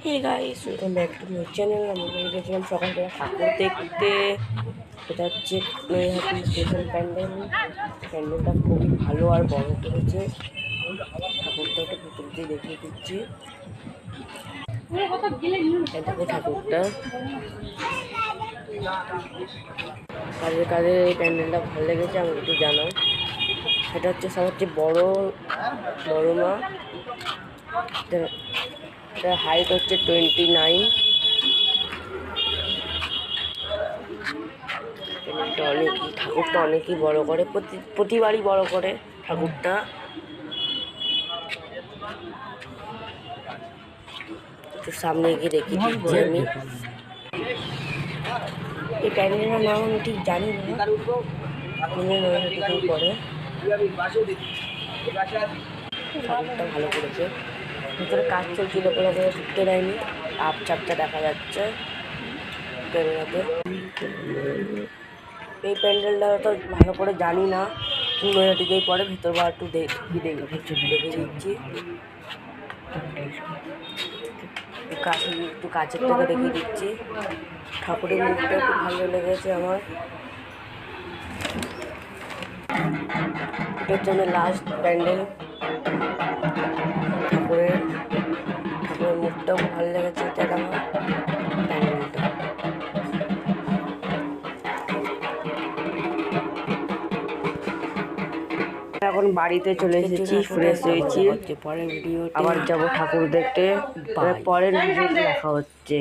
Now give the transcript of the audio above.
Hey guys, welcome back to my channel. আমি গেছিলাম সকালবেলা ঠাকুর দেখতে। এটা হচ্ছে নৈহাটি স্টেশন প্যান্ডেল। প্যান্ডেলটা খুবই ভালো আর বড় করেছে। ঠাকুরটা একটু ভিতর দিয়ে দেখিয়ে দিচ্ছি। দেখো ঠাকুরটা, কাদের কাদের এই প্যান্ডেলটা ভালো লেগেছে আমাকে একটু জানাও। এটা হচ্ছে সবচেয়ে বড় মা। এটা হাইট হচ্ছে 29। অনেকই ঠাকুরটা অনেকই বড় করে, প্রতিবারই বড় করে ঠাকুরটা। একটু সামনে গিয়ে রেখে দিচ্ছি আমি। এই প্যান্ডেলের নাম আমি ঠিক জানি না, পরে ঠাকুরটা ভালো করেছে। ভিতরে কাজ চলছিল বলে ঢুকতে দেয়নি, চাপটা দেখা যাচ্ছে ক্যামেরাতে। এই প্যান্ডেলটা তো ভালো করে জানি না, নৈহাটিতেই পরে ভিতর বা একটু দেখে দিচ্ছি। একটু কাছের থেকে দেখিয়ে দিচ্ছি। ঠাকুরের মুখটা খুব ভালো লেগেছে আমার। এটার জন্য লাস্ট প্যান্ডেল। ঠাকুরের মুখটাও ভালো লেগেছে। এটা আমার প্যান্ডেলটা। এখন বাড়িতে চলে এসেছি, ফ্রেশ হয়েছি। পরের ভিডিও আবার যাবো ঠাকুর দেখতে। পরের ভিডিও দেখা হচ্ছে।